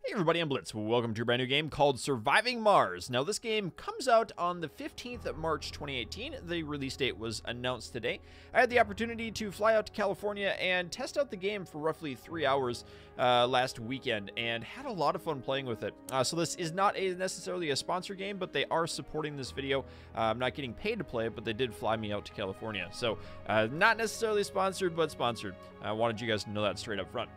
Hey everybody, I'm Blitz. Welcome to a brand new game called Surviving Mars. Now this game comes out on the 15th of March 2018. The release date was announced today. I had the opportunity to fly out to California and test out the game for roughly 3 hours last weekend and had a lot of fun playing with it. So this is not necessarily a sponsor game, but they are supporting this video. I'm not getting paid to play it, but they did fly me out to California. So not necessarily sponsored, but sponsored. I wanted you guys to know that straight up front.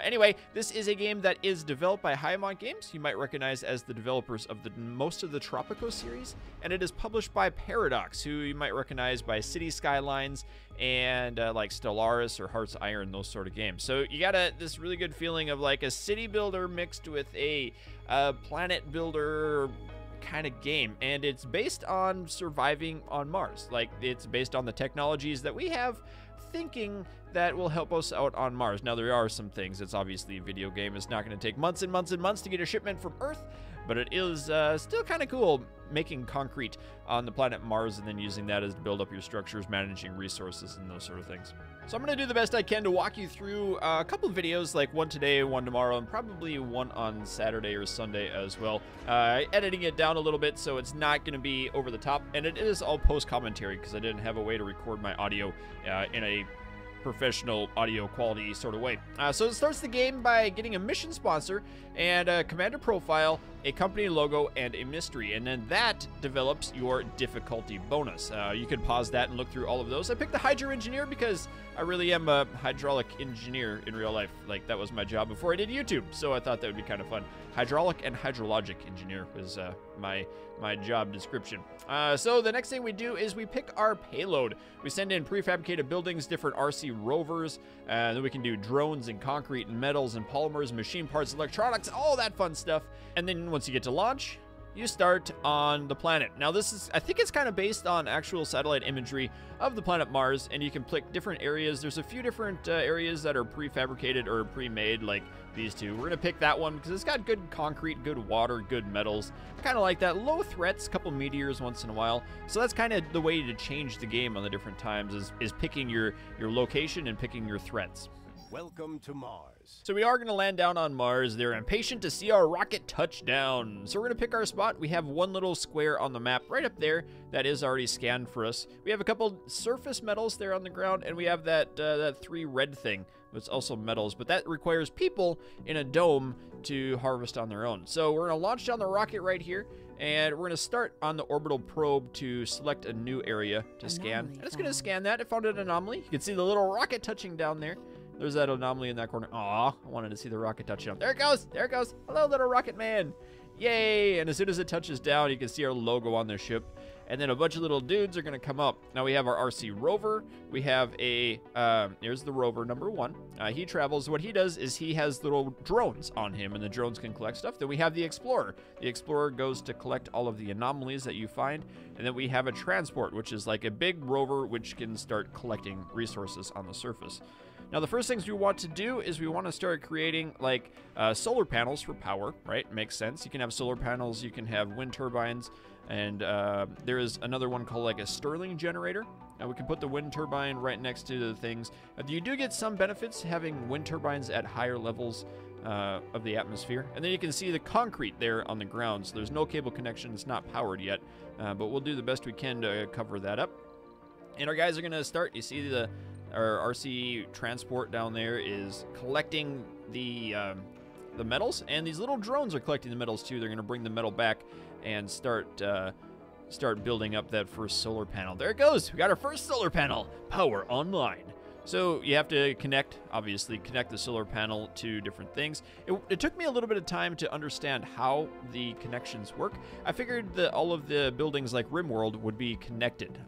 Anyway, this is a game that is developed by Hyamont Games. You might recognize as the developers of most of the Tropico series, and it is published by Paradox, who you might recognize by City Skylines and like Stellaris or Hearts Iron, those sort of games. So you got this really good feeling of like a city builder mixed with a planet builder kind of game, and it's based on surviving on Mars. Like, it's based on the technologies that we have thinking that will help us out on Mars. Now, there are some things. It's obviously a video game. It's not going to take months and months and months to get a shipment from Earth, but it is still kind of cool making concrete on the planet Mars and then using that as to build up your structures, managing resources, and those sort of things. So I'm going to do the best I can to walk you through a couple of videos, like one today, one tomorrow, and probably one on Saturday or Sunday as well. Editing it down a little bit so it's not going to be over the top, and it is all post-commentary because I didn't have a way to record my audio in a professional audio quality sort of way. So it starts the game by getting a mission sponsor and a commander profile, a company logo, and a mystery, and then that develops your difficulty bonus. You can pause that and look through all of those. I picked the Hydro Engineer because I really am a hydraulic engineer in real life. Like, that was my job before I did YouTube, so I thought that would be kind of fun. Hydraulic and hydrologic engineer was my job description. So the next thing we do is we pick our payload. We send in prefabricated buildings, different RC rovers, and then we can do drones and concrete and metals and polymers, machine parts, electronics, all that fun stuff. And then once you get to launch, you start on the planet. Now this is, I think it's kind of based on actual satellite imagery of the planet Mars, and you can pick different areas. There's a few different areas that are prefabricated or pre-made, like these two. We're gonna pick that one because it's got good concrete, good water, good metals. I kind of like that. Low threats, couple meteors once in a while. So that's kind of the way to change the game on the different times, is picking your location and picking your threats. Welcome to Mars. So we are going to land down on Mars. They're impatient to see our rocket touch down. So we're going to pick our spot. We have one little square on the map right up there that is already scanned for us. We have a couple surface metals there on the ground, and we have that 3 red thing. It's also metals, but that requires people in a dome to harvest on their own. So we're going to launch down the rocket right here, and we're going to start on the orbital probe to select a new area to scan. And it's going to scan that. It found an anomaly. You can see the little rocket touching down there. There's that anomaly in that corner. Aw, I wanted to see the rocket touch down. There it goes. There it goes. Hello, little rocket man. Yay. And as soon as it touches down, you can see our logo on the ship. And then a bunch of little dudes are going to come up. Now we have our RC rover. We have here's the rover number 1. He travels. What he does is he has little drones on him, and the drones can collect stuff. Then we have the explorer. The explorer goes to collect all of the anomalies that you find. And then we have a transport, which is like a big rover which can start collecting resources on the surface. Now, the first things we want to do is we want to start creating, like, solar panels for power, right? Makes sense. You can have solar panels, you can have wind turbines, and there is another one called, like, a Stirling generator. Now, we can put the wind turbine right next to the things. You do get some benefits having wind turbines at higher levels of the atmosphere. And then you can see the concrete there on the ground. So there's no cable connection. It's not powered yet, but we'll do the best we can to cover that up. And our guys are going to start. You see our RC transport down there is collecting the metals, and these little drones are collecting the metals too. They're going to bring the metal back and start building up that first solar panel. There it goes. We got our first solar panel. Power online. So you have to connect the solar panel to different things. It took me a little bit of time to understand how the connections work. I figured that all of the buildings like RimWorld would be connected,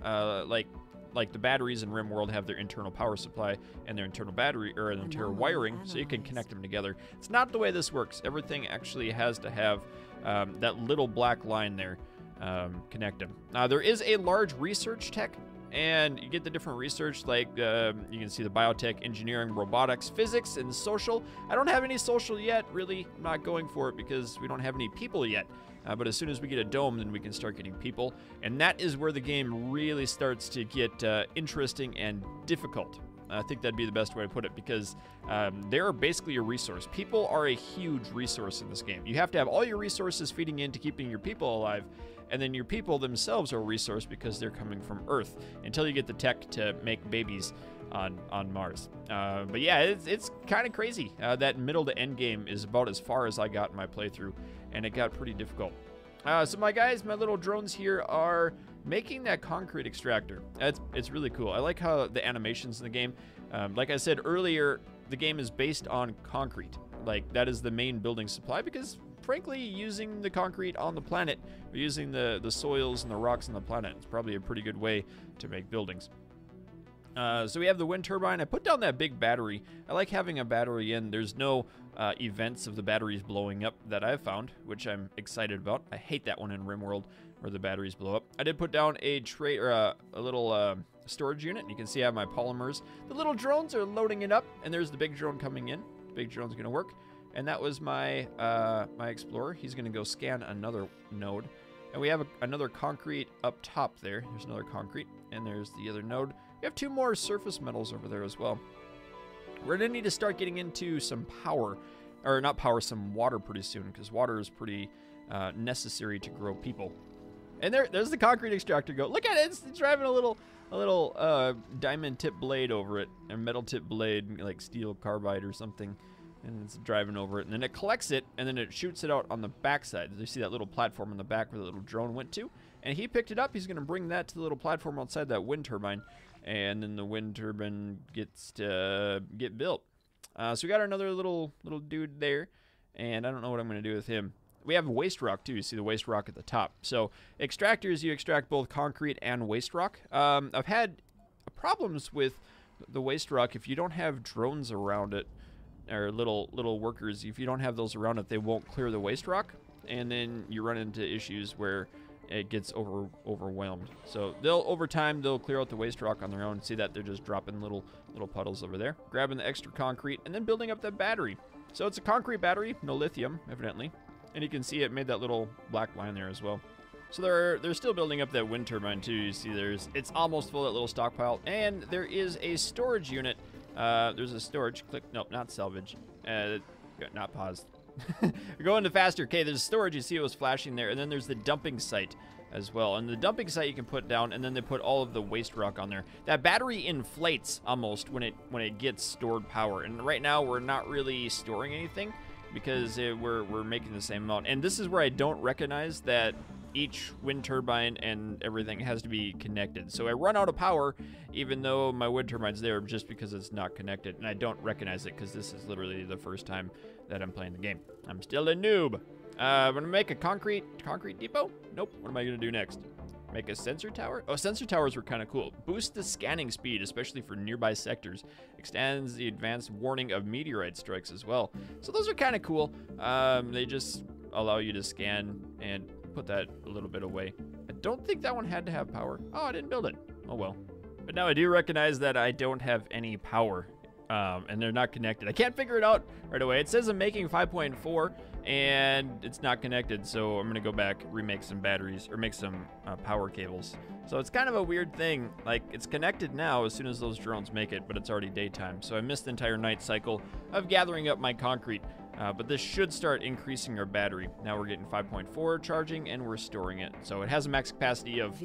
like the batteries in RimWorld have their internal power supply and their internal battery or their internal wiring, so you can connect them together. It's not the way this works. Everything actually has to have that little black line there connect them. Now, there is a large research tech, and you get the different research, like you can see the biotech, engineering, robotics, physics, and social. I don't have any social yet, really. I'm not going for it because we don't have any people yet. But as soon as we get a dome, then we can start getting people. And that is where the game really starts to get interesting and difficult. I think that'd be the best way to put it, because they're basically a resource. People are a huge resource in this game. You have to have all your resources feeding into keeping your people alive, and then your people themselves are a resource because they're coming from Earth until you get the tech to make babies on Mars. But yeah, it's kind of crazy. That middle to end game is about as far as I got in my playthrough, and it got pretty difficult. So my guys, my little drones here are making that concrete extractor. It's really cool. I like how the animations in the game, like I said earlier, the game is based on concrete. Like, that is the main building supply, because frankly, using the concrete on the planet, or using the soils and the rocks on the planet, is probably a pretty good way to make buildings. So we have the wind turbine. I put down that big battery. I like having a battery in. There's no events of the batteries blowing up that I've found, which I'm excited about. I hate that one in RimWorld where the batteries blow up. I did put down a tray, or a little storage unit. You can see I have my polymers. The little drones are loading it up, and there's the big drone coming in. The big drone's going to work. And that was my my explorer. He's going to go scan another node. And we have another concrete up top there. There's another concrete, and there's the other node. We have 2 more surface metals over there as well. We're going to need to start getting into some power, or not power, some water pretty soon, because water is pretty necessary to grow people. And there's the concrete extractor go. Look at it, it's driving a little diamond tip blade over it, a metal tip blade, like steel carbide or something. And it's driving over it, and then it collects it, and then it shoots it out on the backside. You see that little platform in the back where the little drone went to? And he picked it up. He's going to bring that to the little platform outside that wind turbine, and then the wind turbine gets to get built. So we got another little dude there, and I don't know what I'm going to do with him. We have waste rock, too. You see the waste rock at the top. So extractors, you extract both concrete and waste rock. I've had problems with the waste rock if you don't have drones around it, or little workers. If you don't have those around it, they won't clear the waste rock, and then you run into issues where it gets overwhelmed. So over time they'll clear out the waste rock on their own. See that they're just dropping little puddles over there, grabbing the extra concrete, and then building up that battery. So it's a concrete battery, no lithium evidently, and you can see it made that little black line there as well. So they're still building up that wind turbine too. You see it's almost full, that little stockpile, and there is a storage unit. There's a storage, nope, not salvage, not paused. We're going to faster. Okay, there's storage, you see it was flashing there, and then there's the dumping site as well. And the dumping site you can put down, and then they put all of the waste rock on there. That battery inflates almost when it gets stored power, and right now we're not really storing anything because we're making the same amount. And this is where I don't recognize that each wind turbine and everything has to be connected. So I run out of power even though my wind turbine's there, just because it's not connected, and I don't recognize it because this is literally the first time that I'm playing the game. I'm still a noob. I'm gonna make a concrete depot? Nope. What am I gonna do next? Make a sensor tower? Oh, sensor towers were kind of cool. Boost the scanning speed, especially for nearby sectors. Extends the advanced warning of meteorite strikes as well. So those are kind of cool. They just allow you to scan and put that a little bit away. I don't think that one had to have power. Oh, I didn't build it. Oh well. But now I do recognize that I don't have any power, and they're not connected. I can't figure it out right away. It says I'm making 5.4 and it's not connected, so I'm gonna go back, remake some batteries, or make some power cables. So it's kind of a weird thing. Like, it's connected now as soon as those drones make it, but it's already daytime. So I missed the entire night cycle of gathering up my concrete. But this should start increasing our battery. Now we're getting 5.4 charging, and we're storing it. So it has a max capacity of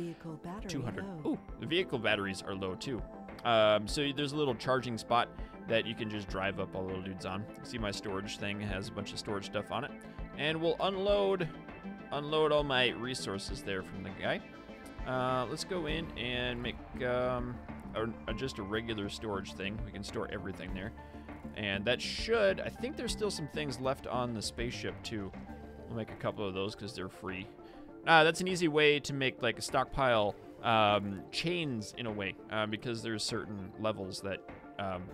200. Ooh, the vehicle batteries are low too. So there's a little charging spot that you can just drive up all the little dudes on. See my storage thing has a bunch of storage stuff on it. And we'll unload all my resources there from the guy. Let's go in and make just a regular storage thing. We can store everything there. And that should, I think there's still some things left on the spaceship too. We'll make a couple of those because they're free. That's an easy way to make like a stockpile chains in a way, because there's certain levels that,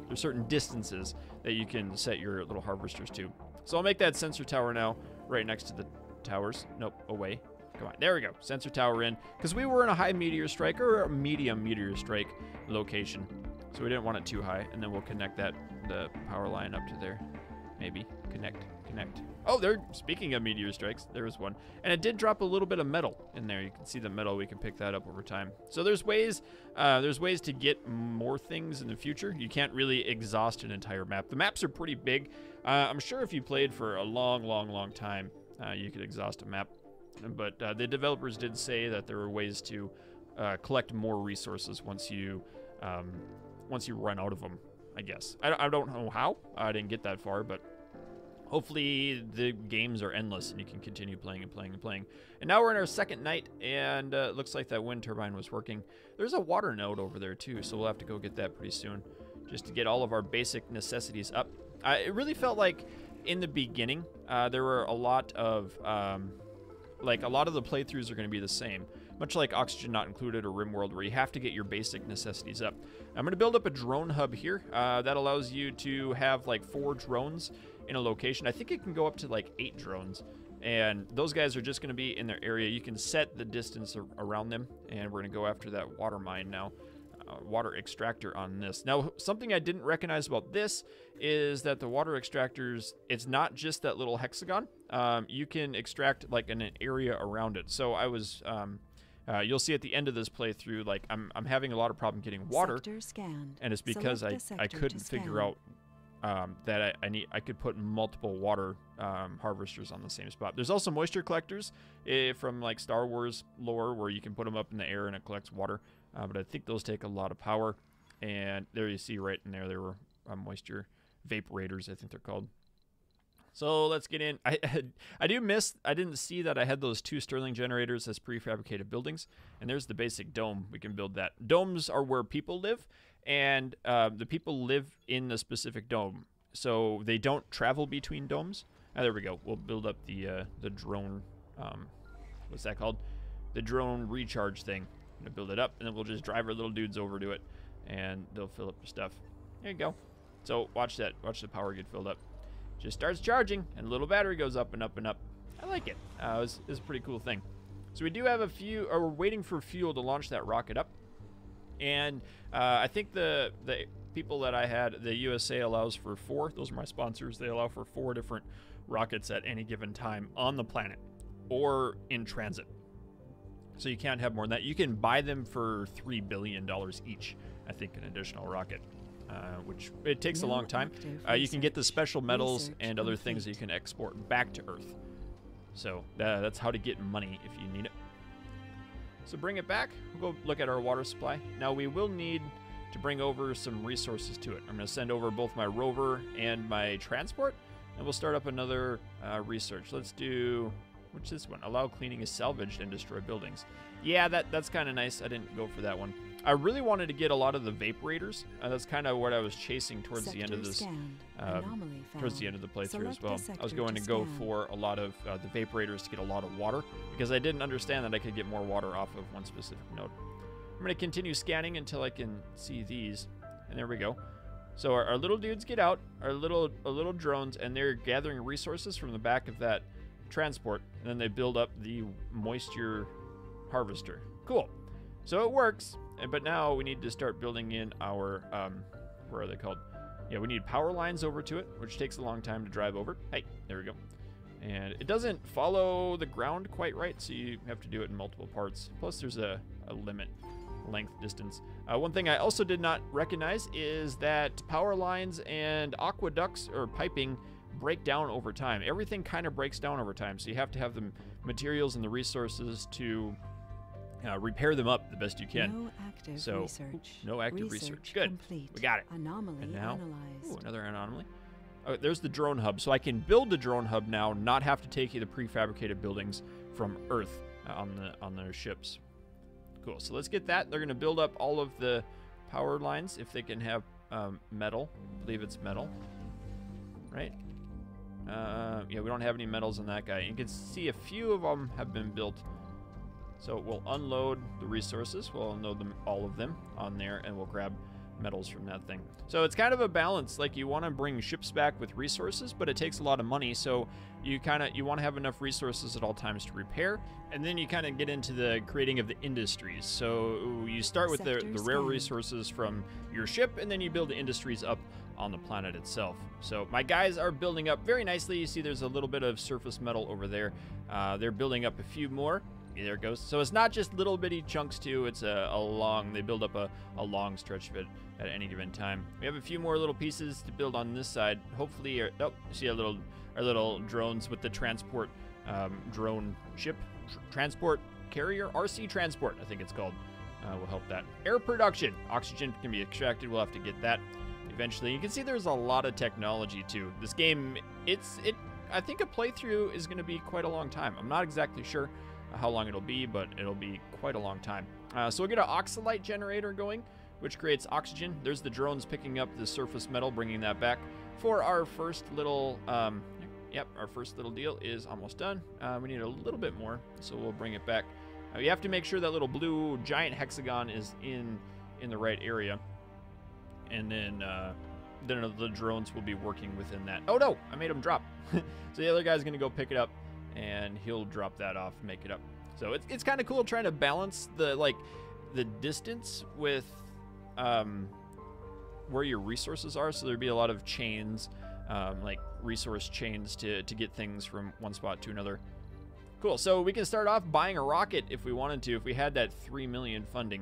there's certain distances that you can set your little harvesters to. So I'll make that sensor tower now right next to the towers. Nope, away. Come on, there we go. Sensor tower in, because we were in a high meteor strike or a medium meteor strike location. So we didn't want it too high, and then we'll connect the power line up to there. Maybe. Connect. connect. Oh, speaking of meteor strikes, there was one. And it did drop a little bit of metal in there. You can see the metal. We can pick that up over time. So there's ways to get more things in the future. You can't really exhaust an entire map. The maps are pretty big. I'm sure if you played for a long time, you could exhaust a map. But the developers did say that there were ways to collect more resources once you run out of them, I guess. I don't know how. I didn't get that far, but hopefully the games are endless and you can continue playing and playing and playing. And now we're in our second night, and it looks like that wind turbine was working. There's a water node over there too, so we'll have to go get that pretty soon, just to get all of our basic necessities up. It really felt like in the beginning there were a lot of a lot of the playthroughs are going to be the same, much like Oxygen Not Included or RimWorld, where you have to get your basic necessities up. I'm going to build up a drone hub here. That allows you to have like 4 drones in a location. I think it can go up to like 8 drones, and those guys are just going to be in their area. You can set the distance around them, and we're going to go after that water mine now. Water extractor on this. Now, something I didn't recognize about this is that the water extractors, it's not just that little hexagon. You can extract like in an area around it. So I was, you'll see at the end of this playthrough, like I'm having a lot of problem getting water, and it's because I couldn't figure out that I could put multiple water harvesters on the same spot. There's also moisture collectors from like Star Wars lore where you can put them up in the air and it collects water. But I think those take a lot of power. And there you see right in there, there were moisture vaporators, I think they're called. So let's get in. I didn't see that I had those 2 Stirling generators as prefabricated buildings. And there's the basic dome. We can build that. Domes are where people live. And the people live in the specific dome. So they don't travel between domes. There we go. We'll build up the drone, what's that called? The drone recharge thing. I'm going to build it up, and then we'll just drive our little dudes over to it, and they'll fill up the stuff. There you go. So watch that. Watch the power get filled up. Just starts charging, and a little battery goes up and up and up. I like it. It's a pretty cool thing. So we do have we're waiting for fuel to launch that rocket up. And I think the people that I had, the USA allows for 4. Those are my sponsors. They allow for 4 different rockets at any given time on the planet or in transit. So you can't have more than that. You can buy them for $3 billion each, I think, an additional rocket, which it takes a long time. You can get the special metals and other things that you can export back to Earth. So that's how to get money if you need it. So bring it back. We'll go look at our water supply. Now we will need to bring over some resources to it. I'm going to send over both my rover and my transport, and we'll start up another research. Let's do... Which is this one? Allow cleaning is salvaged and destroy buildings. Yeah, that's kind of nice. I didn't go for that one. I really wanted to get a lot of the vaporators. That's kind of what I was chasing towards the end of this, towards the end of the playthrough as well. I was going to go for a lot of the vaporators to get a lot of water, because I didn't understand that I could get more water off of one specific node. I'm going to continue scanning until I can see these, and there we go. So our little dudes get out, our little drones, and they're gathering resources from the back of that transport, and then they build up the moisture harvester. Cool. So it works, but now we need to start building in our what are they called? Yeah, we need power lines over to it, which takes a long time to drive over. Hey, there we go. And it doesn't follow the ground quite right, so you have to do it in multiple parts. Plus there's a limit length distance. One thing I also did not recognize is that power lines and aqueducts or piping break down over time. Everything kind of breaks down over time, so you have to have the materials and the resources to repair them up the best you can. No active research. No active research. Good. Complete. We got it. Anomaly and now, analyzed. Another anomaly. Oh, there's the drone hub. So I can build the drone hub now, not have to take the prefabricated buildings from Earth on their ships. Cool. So let's get that. They're going to build up all of the power lines if they can have metal. I believe it's metal. Right? Yeah, we don't have any metals on that guy. You can see a few of them have been built. So we'll unload the resources. We'll unload them, all of them, on there, and we'll grab metals from that thing. So it's kind of a balance. Like, you want to bring ships back with resources, but it takes a lot of money. So you want to have enough resources at all times to repair, and then you kind of get into the creating of the industries. So you start with the rare resources from your ship, and then you build the industries up on the planet itself. So my guys are building up very nicely. You see there's a little bit of surface metal over there. They're building up a few more. There it goes. So it's not just little bitty chunks too. It's they build up a long stretch of it at any given time. We have a few more little pieces to build on this side. Hopefully, you see our little drones with the transport drone ship, transport carrier, RC transport, I think it's called. Will help that. Air production. Oxygen can be extracted. We'll have to get that eventually. You can see there's a lot of technology too. This game, I think a playthrough is going to be quite a long time. I'm not exactly sure how long it'll be, but it'll be quite a long time. So we'll get an oxalite generator going, which creates oxygen. There's the drones picking up the surface metal, bringing that back for our first little, our first little deal is almost done. We need a little bit more, so we'll bring it back. You have to make sure that little blue giant hexagon is in the right area, and then the drones will be working within that. Oh no, I made them drop. So the other guy's gonna go pick it up, and he'll drop that off, make it up. So it's kind of cool trying to balance the distance with where your resources are. So there'd be a lot of chains, like resource chains to get things from one spot to another. Cool. So we can start off buying a rocket if we wanted to, if we had that 3 million funding,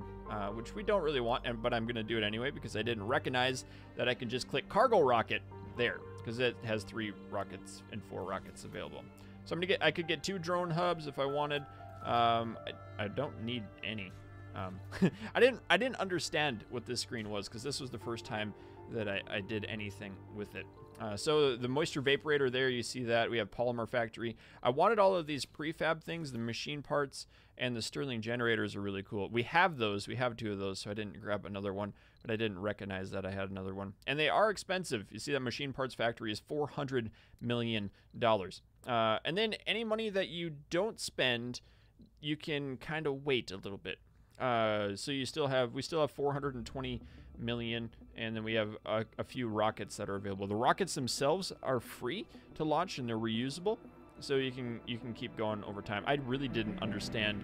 which we don't really want, but I'm going to do it anyway because I didn't recognize that I can just click cargo rocket there, because it has 3 rockets and 4 rockets available. So I could get 2 drone hubs if I wanted. I don't need any. I didn't understand what this screen was, because this was the first time that I did anything with it. So the moisture vaporator there, you see that. We have polymer factory. I wanted all of these prefab things, the machine parts and the Stirling generators are really cool. We have those. We have 2 of those, so I didn't grab another one, but I didn't recognize that I had another one. And they are expensive. You see that machine parts factory is $400 million. And then any money that you don't spend, you can kind of wait a little bit. So we still have 420 million, and then we have a few rockets that are available. The rockets themselves are free to launch, and they're reusable, so you can keep going over time. I really didn't understand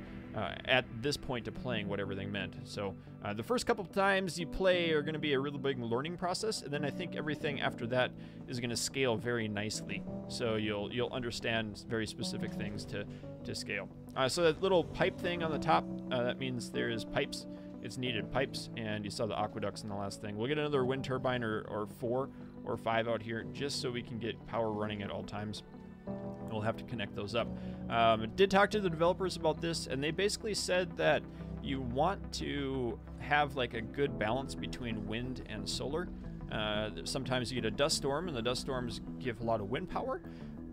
at this point to playing what everything meant. So the first couple of times you play are going to be a really big learning process, and then I think everything after that is going to scale very nicely. So you'll understand very specific things to scale. So that little pipe thing on the top, that means there's pipes. It's needed pipes, and you saw the aqueducts in the last thing. We'll get another wind turbine or 4 or 5 out here, just so we can get power running at all times. We'll have to connect those up. Did talk to the developers about this, and they basically said that you want to have like a good balance between wind and solar. Sometimes you get a dust storm, and the dust storms give a lot of wind power,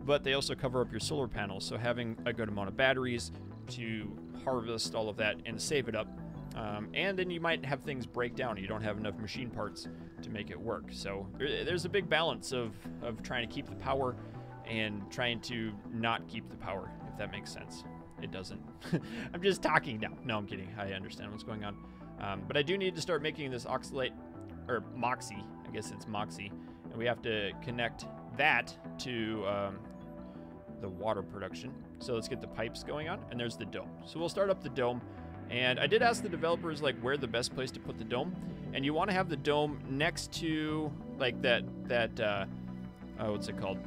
but they also cover up your solar panels. So having a good amount of batteries to harvest all of that and save it up. And then you might have things break down. You don't have enough machine parts to make it work. So there's a big balance of trying to keep the power and trying to not keep the power, if that makes sense. It doesn't. I'm just talking now. No, I'm kidding. I understand what's going on. But I do need to start making this oxalate, or moxie. I guess it's moxie. And we have to connect that to the water production. So let's get the pipes going on. And there's the dome. So we'll start up the dome. And I did ask the developers like where the best place to put the dome, and you want to have the dome next to like that what's it called?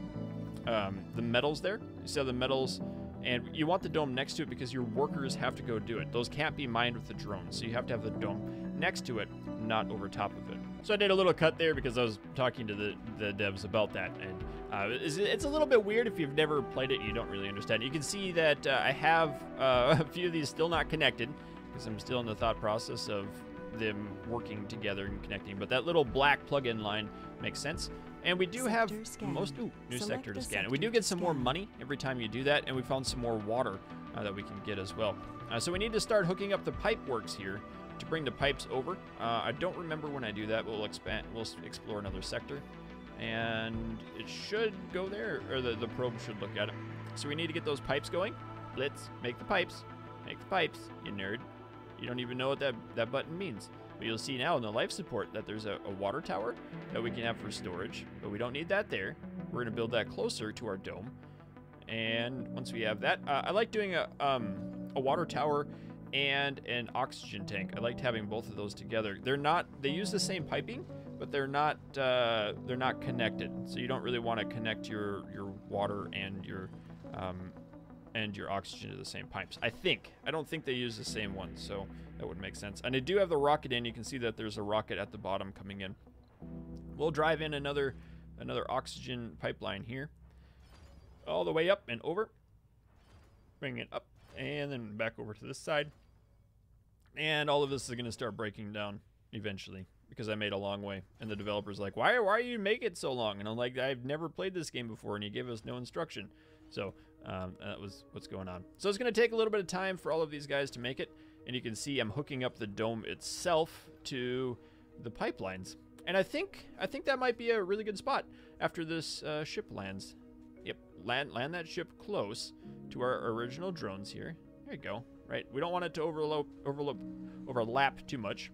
The metals there. You see the metals, and you want the dome next to it because your workers have to go do it. Those can't be mined with the drone, so you have to have the dome next to it, not over top of it. So I did a little cut there because I was talking to the devs about that, and it's a little bit weird if you've never played it. You don't really understand. You can see that I have a few of these still not connected, because I'm still in the thought process of them working together and connecting. But that little black plug-in line makes sense. And we do have new sector to scan. And we do get some more money every time you do that, and we found some more water that we can get as well. So we need to start hooking up the pipe works here to bring the pipes over. I don't remember when I do that. We'll explore another sector, and it should go there, or the probe should look at it. So we need to get those pipes going. Blitz, make the pipes. Make the pipes, you nerd. You don't even know what that button means. But you'll see now in the life support that there's a water tower that we can have for storage, but we don't need that there. We're gonna build that closer to our dome. And once we have that, I like doing a water tower and an oxygen tank. I liked having both of those together. They use the same piping, but they're not connected. So you don't really want to connect your water and your oxygen to the same pipes. I don't think they use the same one, so that would make sense. And I do have the rocket in. You can see that there's a rocket at the bottom coming in. We'll drive in another oxygen pipeline here, all the way up and over. Bring it up and then back over to this side. And all of this is going to start breaking down eventually because I made a long way. And the developer's like, why are you make it so long? And I'm like, I've never played this game before, and you gave us no instruction. So that was what's going on. So it's going to take a little bit of time for all of these guys to make it. And you can see I'm hooking up the dome itself to the pipelines. And I think that might be a really good spot after this ship lands. Yep, land that ship close to our original drones here. There you go. Right, we don't want it to overlap too much.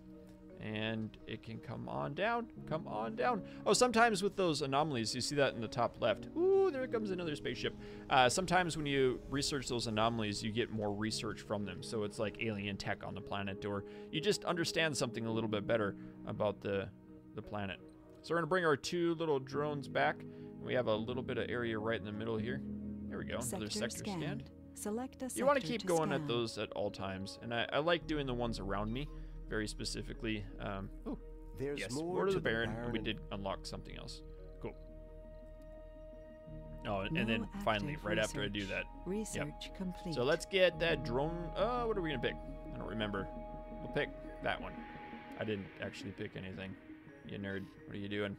And it can come on down. Come on down. Oh, sometimes with those anomalies, you see that in the top left. Ooh, there comes another spaceship. Sometimes when you research those anomalies, you get more research from them. So it's like alien tech on the planet, or you just understand something a little bit better about the planet. So we're gonna bring our two little drones back. We have a little bit of area right in the middle here. There we go. Another sector scanned. Select a sector. You want to keep going scan. at those at all times, and I like doing the ones around me. Very specifically. Oh, There's yes, more to the to the Baron. And we Baron. did unlock something else. Cool. Oh, and No then finally, active right after I do research. that. Research complete. So let's get that drone. What are we gonna pick? I don't remember. We'll pick that one. I didn't actually pick anything. You nerd. What are you doing?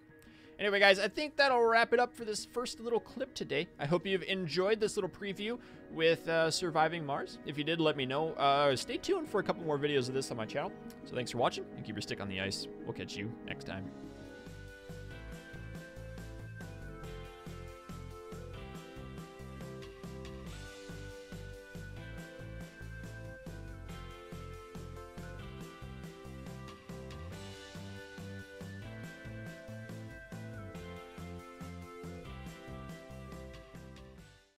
Anyway, guys, I think that'll wrap it up for this first little clip today. I hope you've enjoyed this little preview with Surviving Mars. If you did, let me know. Stay tuned for a couple more videos of this on my channel. So thanks for watching, and keep your stick on the ice. We'll catch you next time.